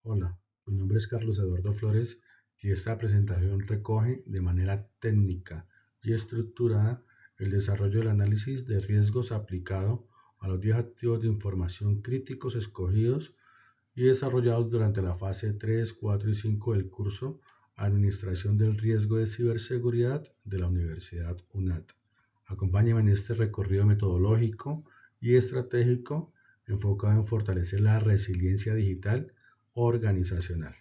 Hola, mi nombre es Carlos Eduardo Flores y esta presentación recoge de manera técnica y estructurada el desarrollo del análisis de riesgos aplicado a los 10 activos de información críticos escogidos y desarrollados durante la fase 3, 4 y 5 del curso Administración del Riesgo de Ciberseguridad de la Universidad UNAT. Acompáñame en este recorrido metodológico y estratégico enfocado en fortalecer la resiliencia digital organizacional.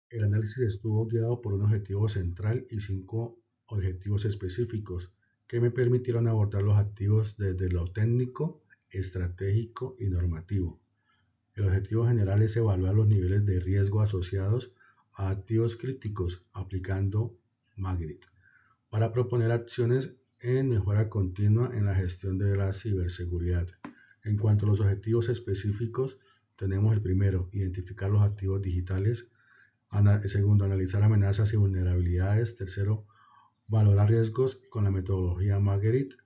El análisis estuvo guiado por un objetivo central y 5 objetivos específicos que me permitieron abordar los activos desde lo técnico, estratégico y normativo. El objetivo general es evaluar los niveles de riesgo asociados a activos críticos aplicando Magritte para proponer acciones en mejora continua en la gestión de la ciberseguridad. En cuanto a los objetivos específicos, tenemos el primero, identificar los activos digitales. Segundo, analizar amenazas y vulnerabilidades. Tercero, valorar riesgos con la metodología Magritte.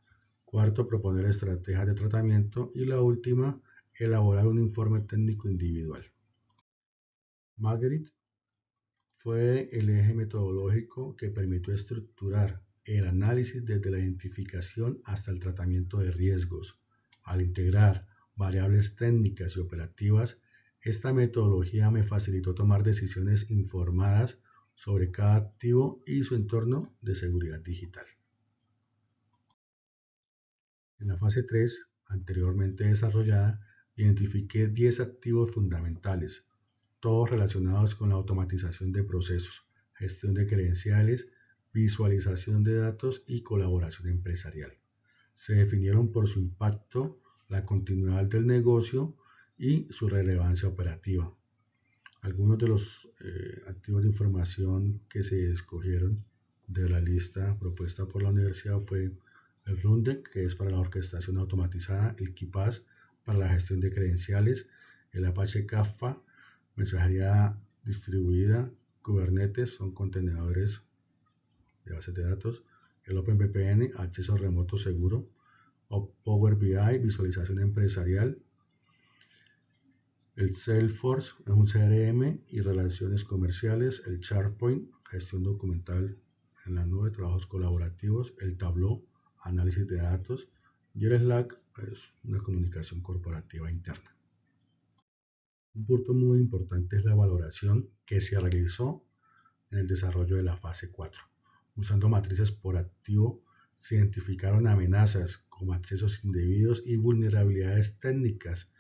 Cuarto, proponer estrategias de tratamiento. Y la última, elaborar un informe técnico individual. Magritte fue el eje metodológico que permitió estructurar el análisis desde la identificación hasta el tratamiento de riesgos. Al integrar variables técnicas y operativas, esta metodología me facilitó tomar decisiones informadas sobre cada activo y su entorno de seguridad digital. En la fase 3, anteriormente desarrollada, identifiqué 10 activos fundamentales, todos relacionados con la automatización de procesos, gestión de credenciales, visualización de datos y colaboración empresarial. Se definieron por su impacto, la continuidad del negocio y su relevancia operativa. Algunos de los activos de información que se escogieron de la lista propuesta por la universidad fue el Rundeck, que es para la orquestación automatizada, el KeePass para la gestión de credenciales, el Apache Kafka, mensajería distribuida, Kubernetes, son contenedores de bases de datos, el OpenVPN, acceso remoto seguro, Power BI, visualización empresarial, el Salesforce es un CRM y relaciones comerciales, el SharePoint, gestión documental en la nube, trabajos colaborativos, el Tableau, análisis de datos, y el Slack es una comunicación corporativa interna. Un punto muy importante es la valoración que se realizó en el desarrollo de la fase 4. Usando matrices por activo, se identificaron amenazas como accesos indebidos y vulnerabilidades técnicas,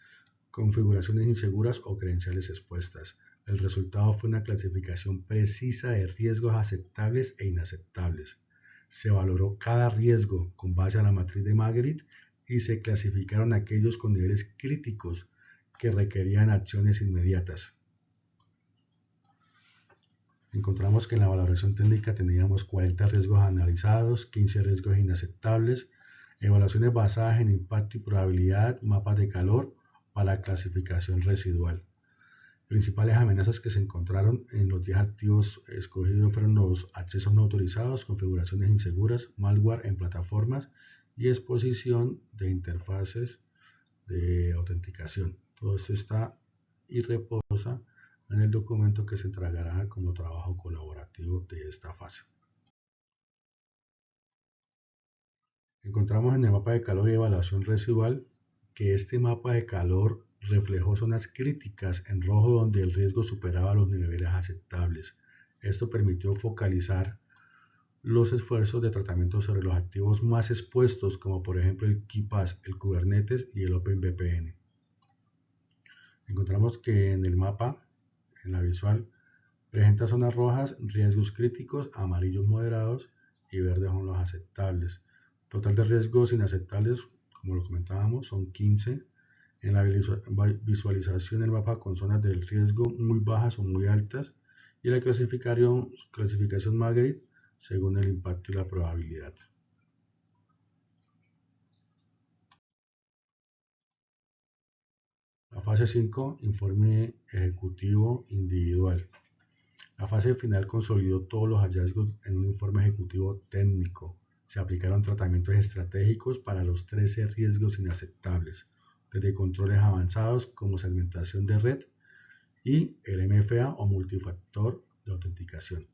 configuraciones inseguras o credenciales expuestas. El resultado fue una clasificación precisa de riesgos aceptables e inaceptables. Se valoró cada riesgo con base a la matriz de Magritte y se clasificaron aquellos con niveles críticos que requerían acciones inmediatas. Encontramos que en la valoración técnica teníamos 40 riesgos analizados, 15 riesgos inaceptables, evaluaciones basadas en impacto y probabilidad, mapas de calor para la clasificación residual. Principales amenazas que se encontraron en los 10 activos escogidos fueron los accesos no autorizados, configuraciones inseguras, malware en plataformas y exposición de interfaces de autenticación. Todo esto está y reposa en el documento que se entregará como trabajo colaborativo de esta fase. Encontramos en el mapa de calor y evaluación residual que este mapa de calor reflejó zonas críticas en rojo donde el riesgo superaba los niveles aceptables. Esto permitió focalizar los esfuerzos de tratamiento sobre los activos más expuestos, como por ejemplo el KeePass, el Kubernetes y el OpenVPN. Encontramos que en el mapa, en la visual, presenta zonas rojas, riesgos críticos, amarillos moderados y verdes son los aceptables. Total de riesgos inaceptables, como lo comentábamos, son 15. En la visualización del mapa con zonas del riesgo muy bajas o muy altas y la clasificación Magritte según el impacto y la probabilidad. La fase 5, informe ejecutivo individual. La fase final consolidó todos los hallazgos en un informe ejecutivo técnico. Se aplicaron tratamientos estratégicos para los 13 riesgos inaceptables. desde controles avanzados como segmentación de red y el MFA o multifactor de autenticación,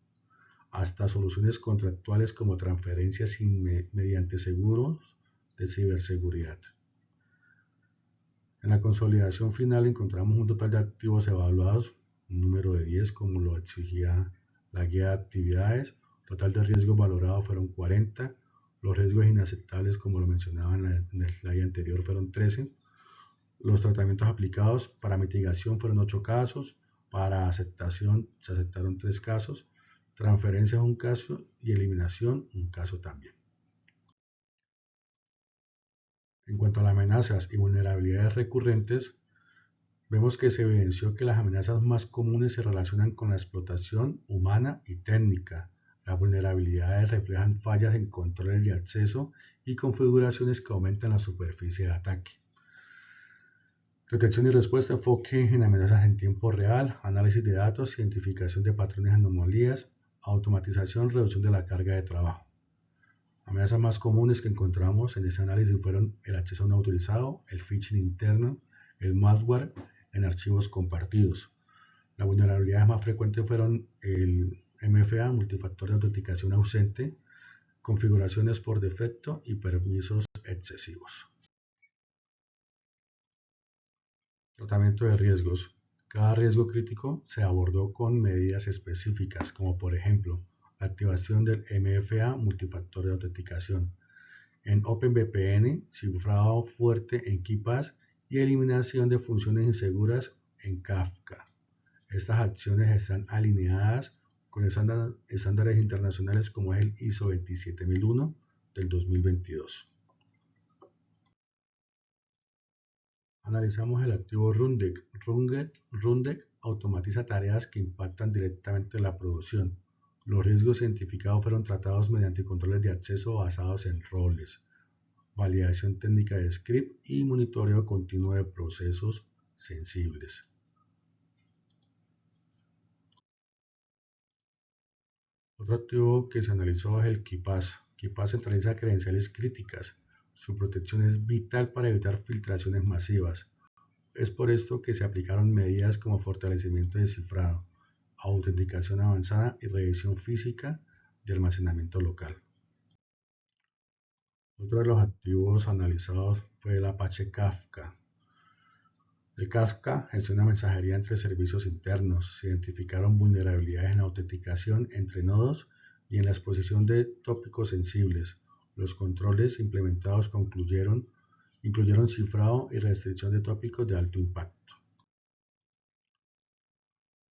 hasta soluciones contractuales como transferencias mediante seguros de ciberseguridad. En la consolidación final encontramos un total de activos evaluados, un número de 10 como lo exigía la guía de actividades. Total de riesgos valorados fueron 40, los riesgos inaceptables como lo mencionaba en el slide anterior fueron 13, los tratamientos aplicados para mitigación fueron 8 casos, para aceptación se aceptaron 3 casos, transferencias un caso y eliminación un caso también. En cuanto a las amenazas y vulnerabilidades recurrentes, vemos que se evidenció que las amenazas más comunes se relacionan con la explotación humana y técnica. Las vulnerabilidades reflejan fallas en controles de acceso y configuraciones que aumentan la superficie de ataque. Detección y respuesta, enfoque en amenazas en tiempo real, análisis de datos, identificación de patrones y anomalías, automatización, reducción de la carga de trabajo. Amenazas más comunes que encontramos en ese análisis fueron el acceso no autorizado, el phishing interno, el malware en archivos compartidos. Las vulnerabilidades más frecuentes fueron el MFA, multifactor de autenticación ausente, configuraciones por defecto y permisos excesivos. Tratamiento de riesgos. Cada riesgo crítico se abordó con medidas específicas, como por ejemplo, la activación del MFA, multifactor de autenticación. En OpenVPN, cifrado fuerte en KeePass y eliminación de funciones inseguras en Kafka. Estas acciones están alineadas con estándares internacionales como es el ISO 27001 del 2022. Analizamos el activo Rundeck. Rundeck automatiza tareas que impactan directamente en la producción. Los riesgos identificados fueron tratados mediante controles de acceso basados en roles, validación técnica de script y monitoreo continuo de procesos sensibles. Otro activo que se analizó es el KeePass. KeePass centraliza credenciales críticas. Su protección es vital para evitar filtraciones masivas. Es por esto que se aplicaron medidas como fortalecimiento de cifrado, autenticación avanzada y revisión física de almacenamiento local. Otro de los activos analizados fue el Apache Kafka. El Kafka gestiona mensajería entre servicios internos. Se identificaron vulnerabilidades en la autenticación entre nodos y en la exposición de tópicos sensibles. Los controles implementados incluyeron cifrado y restricción de tópicos de alto impacto.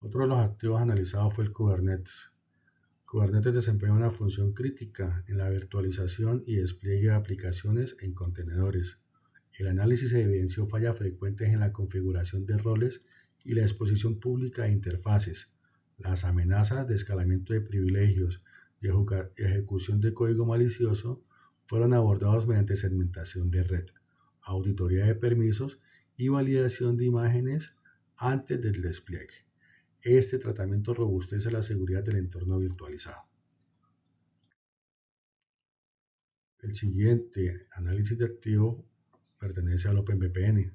Otro de los activos analizados fue el Kubernetes. Kubernetes desempeña una función crítica en la virtualización y despliegue de aplicaciones en contenedores. El análisis evidenció fallas frecuentes en la configuración de roles y la exposición pública de interfaces. Las amenazas de escalamiento de privilegios y ejecución de código malicioso fueron abordados mediante segmentación de red, auditoría de permisos y validación de imágenes antes del despliegue. Este tratamiento robustece la seguridad del entorno virtualizado. El siguiente análisis de activo pertenece al OpenVPN.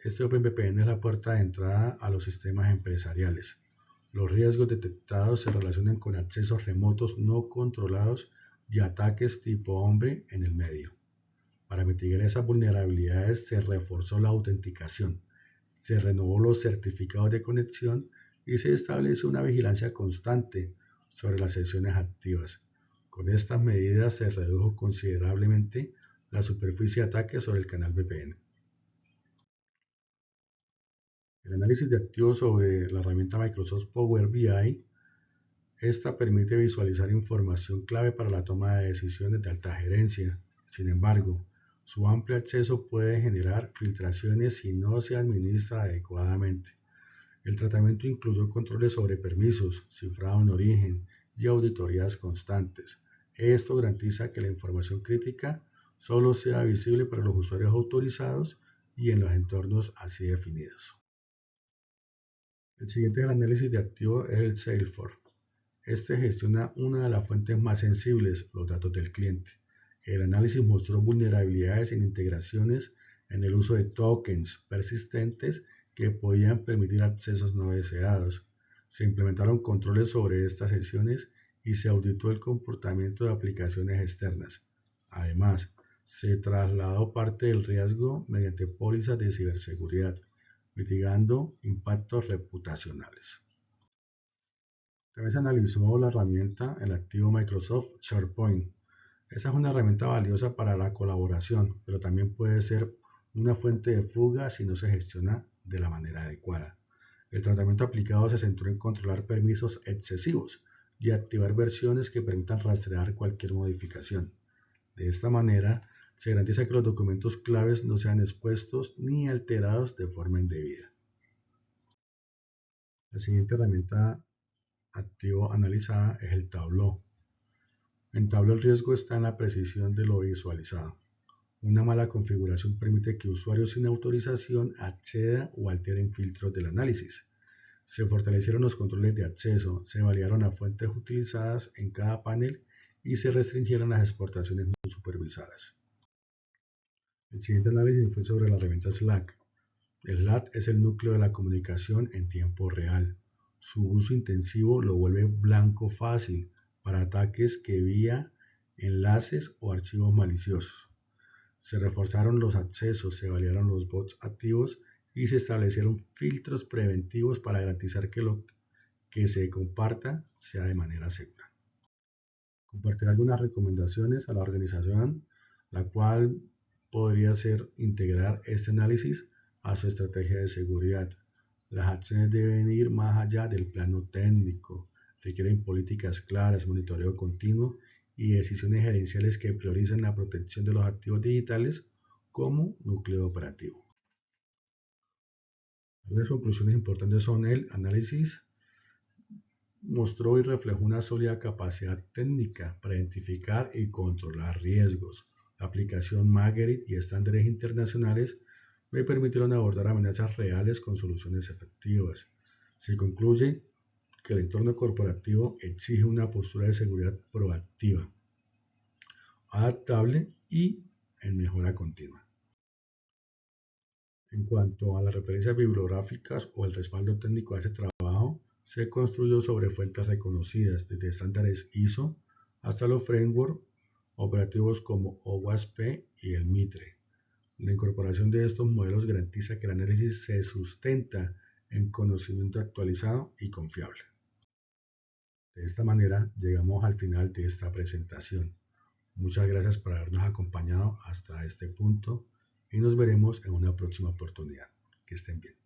Este OpenVPN es la puerta de entrada a los sistemas empresariales. Los riesgos detectados se relacionan con accesos remotos no controlados y ataques tipo hombre en el medio. Para mitigar esas vulnerabilidades se reforzó la autenticación, se renovó los certificados de conexión y se estableció una vigilancia constante sobre las sesiones activas. Con estas medidas se redujo considerablemente la superficie de ataque sobre el canal VPN. El análisis de activos sobre la herramienta Microsoft Power BI, esta permite visualizar información clave para la toma de decisiones de alta gerencia. Sin embargo, su amplio acceso puede generar filtraciones si no se administra adecuadamente. El tratamiento incluyó controles sobre permisos, cifrado en origen y auditorías constantes. Esto garantiza que la información crítica solo sea visible para los usuarios autorizados y en los entornos así definidos. El siguiente análisis de activos es el Salesforce. Este gestiona una de las fuentes más sensibles, los datos del cliente. El análisis mostró vulnerabilidades en integraciones en el uso de tokens persistentes que podían permitir accesos no deseados. Se implementaron controles sobre estas sesiones y se auditó el comportamiento de aplicaciones externas. Además, se trasladó parte del riesgo mediante pólizas de ciberseguridad, mitigando impactos reputacionales. También se analizó la herramienta, el activo Microsoft SharePoint. Esa es una herramienta valiosa para la colaboración, pero también puede ser una fuente de fuga si no se gestiona de la manera adecuada. El tratamiento aplicado se centró en controlar permisos excesivos y activar versiones que permitan rastrear cualquier modificación. De esta manera, se garantiza que los documentos claves no sean expuestos ni alterados de forma indebida. La siguiente herramienta activo analizada es el Tableau. En Tableau el riesgo está en la precisión de lo visualizado. Una mala configuración permite que usuarios sin autorización accedan o alteren filtros del análisis. Se fortalecieron los controles de acceso, se validaron las fuentes utilizadas en cada panel y se restringieron las exportaciones no supervisadas. El siguiente análisis fue sobre la herramienta Slack. El Slack es el núcleo de la comunicación en tiempo real. Su uso intensivo lo vuelve blanco fácil para ataques que vía enlaces o archivos maliciosos. Se reforzaron los accesos, se validaron los bots activos y se establecieron filtros preventivos para garantizar que lo que se comparta sea de manera segura. Compartir algunas recomendaciones a la organización, la cual podría ser integrar este análisis a su estrategia de seguridad. Las acciones deben ir más allá del plano técnico, requieren políticas claras, monitoreo continuo y decisiones gerenciales que prioricen la protección de los activos digitales como núcleo operativo. Algunas conclusiones importantes son: el análisis mostró y reflejó una sólida capacidad técnica para identificar y controlar riesgos. La aplicación Marguerite y estándares internacionales me permitieron abordar amenazas reales con soluciones efectivas. Se concluye que el entorno corporativo exige una postura de seguridad proactiva, adaptable y en mejora continua. En cuanto a las referencias bibliográficas o el respaldo técnico a ese trabajo, se construyó sobre fuentes reconocidas, desde estándares ISO hasta los frameworks operativos como OWASP y el MITRE. La incorporación de estos modelos garantiza que el análisis se sustenta en conocimiento actualizado y confiable. De esta manera, llegamos al final de esta presentación. Muchas gracias por habernos acompañado hasta este punto y nos veremos en una próxima oportunidad. Que estén bien.